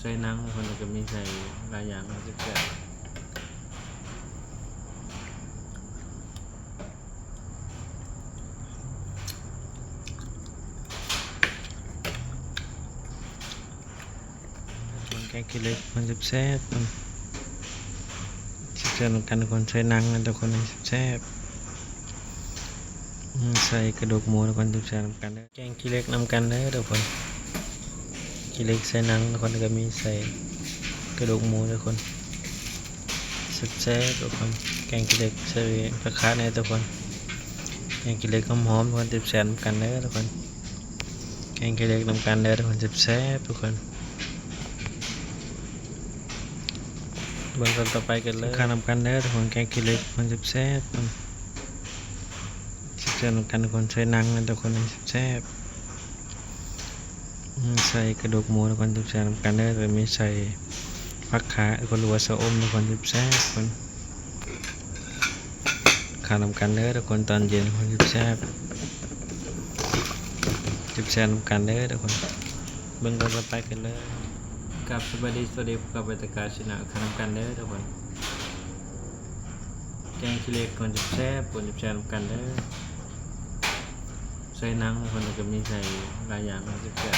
ส่หนังคนก็มีใส่หลายอย่างมันจะแซ่บแกงขี้เหล็กมันจะแซ่บมันแซ่บเหมือนกันคนใส่หนังแต่คนแซ่บใส่กระดูกหมูแล้วคนแซ่บเหมือนกันเด้อแกงขี้เหล็กนำกันเด้อทุกคนขี้เหล็กใส่หนังทุกคนก็มีใส่กระดูกหมูทุกคนแซ่บทุกคนแกงขี้เหล็กใส่กระคะในทุกคนแกงขี้เหล็กหอมๆทุกคนแซ่บเหมือนกันเด้อทุกคนแกงขี้เหล็กนำกันเด้อทุกคนแซ่บทุกคนเบิ่งกันต่อไปกันเลยข้านำกันเด้อทุกคนแกงขี้เหล็กมันแซ่บมันแซ่บนำกันทุกคนใส่หนังนั่นทุกคนแซ่บใส่กระดูกหมูทุกคนแซ่บนำกันเด้อแต่มีใส่ผักขาทุกคนหรือว่าชะอมทุกคนแซ่บคนข้านำกันเด้อทุกคนตอนเย็นทุกคนแซ่บนำกันเด้อทุกคนเบิ่งกันต่อไปกันเลยกับสวัสดีกับบรรยากาศชนะข้านำกันเด้อทุกคนแกงขี้เหล็กคนแซ่บนำกันเด้อใส่หนังคนก็มีใส่หลายอย่างมันจะแซ่บ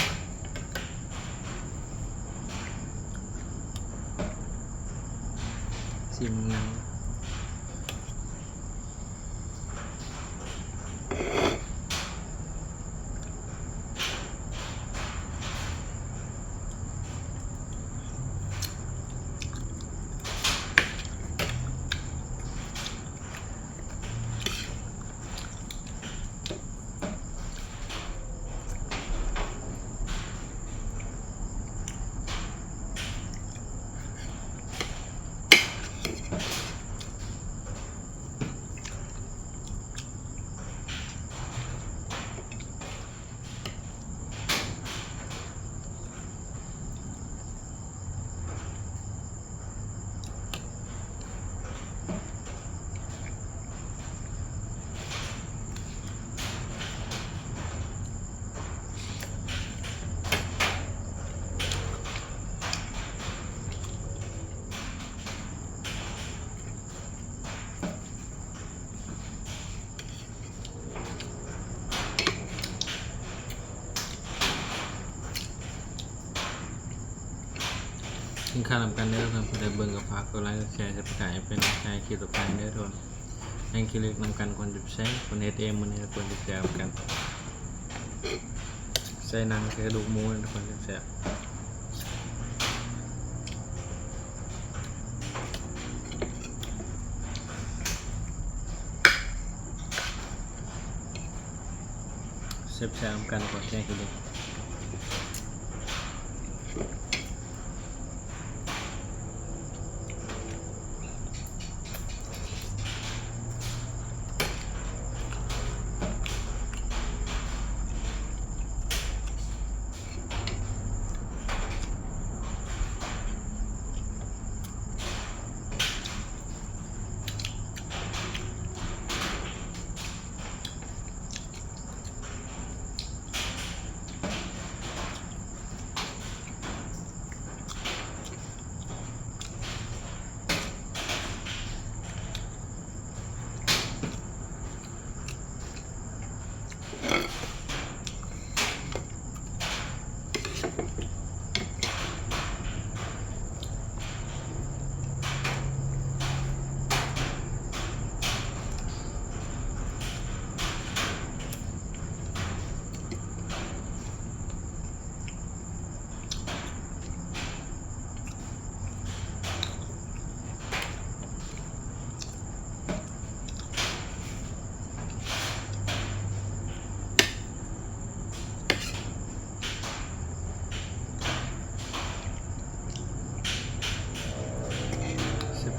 ชิมหนังกินข้าวนำกันเด้อครับผู้ใดเบิ่งก็ฝากกดไลค์กดแชร์ Subscribe เป็นกำลังใจคลิปต่อไปเด้อทุกคนแกงขี้เหล็กนำกันคนแซ่บคนเฮ็ดเองมื้อนี้คนแซ่บกันใส่หนังใส่กระดูกหมูทุกคนแซ่บนำกันคนแกงขี้เหล็ก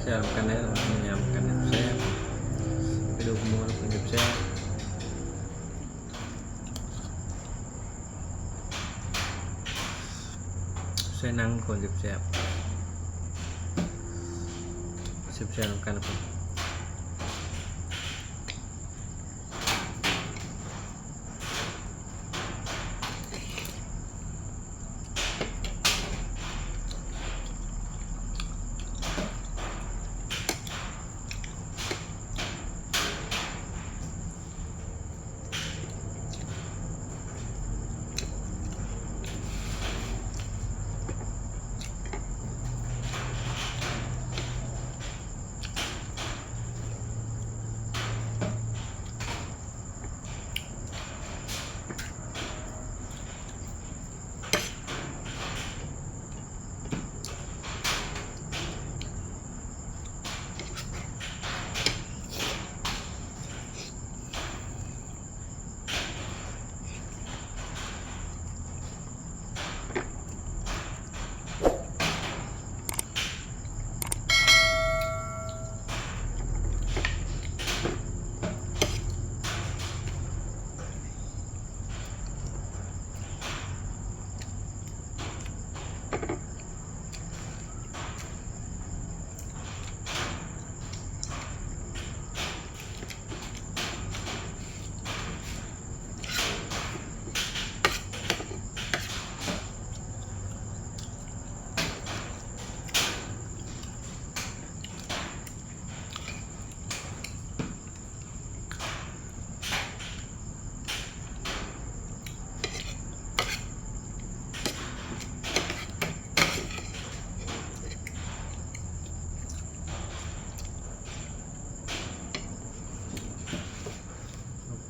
แซ่บกันได้หรอยำกันแซ่บไปดูหมูแล้วเป็นแซ่บใส่หนังคนแซ่บกันครับ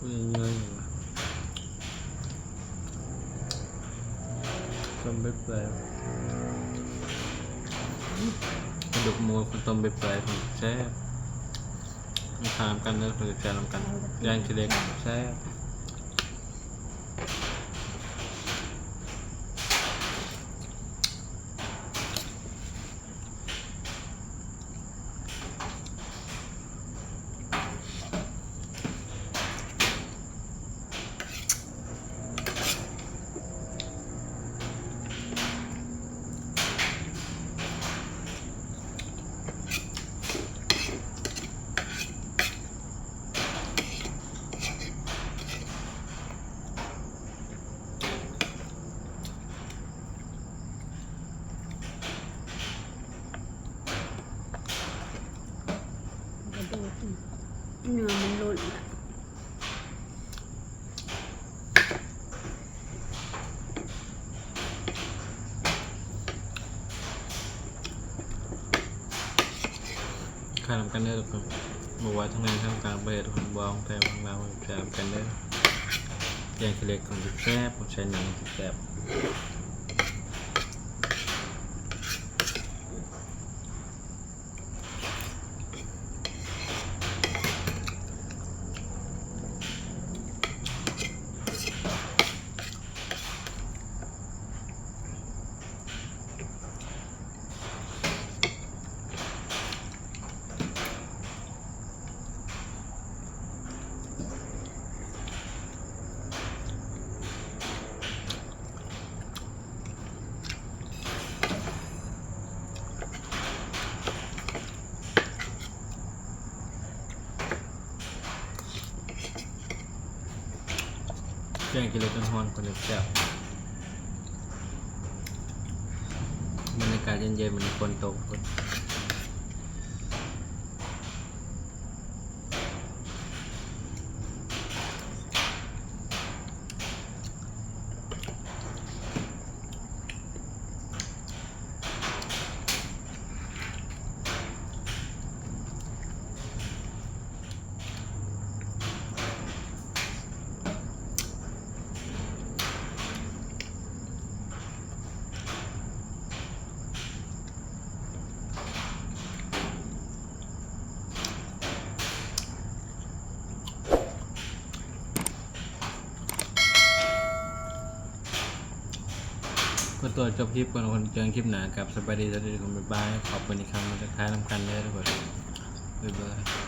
ตัวเงยอยู่ต้มไปเปื่อยกระดูกหมูคนต้มไปเปื่อยของแซ่บมาทานกันเลยคนจะแชร์นำกันย่างขี้เหล็กแซ่บกระดูกเนื้อมันหล่นอ่ะข้าวน้ำกันเด้อทุกคนบอกว่าทั้งในทั้งกลางประเทศทุกคนบองแต่บางเราแชร์นำกันเด้อย่างขี้เหล็กของแซ่บของใช้หนังแซ่บย่างขี้เหล็กฮอนๆคนจะแซ่บบรรยากาศเย็นๆมันฝนตกคนก็ตัวจบคลิปก่อนคนเจอคลิปหนากับสบายดีสวัสดีทุกคนบ๊ายบายขอบคุณอีกครั้งมาทักทายน้ำกันเลยทุกคนบ๊ายบาย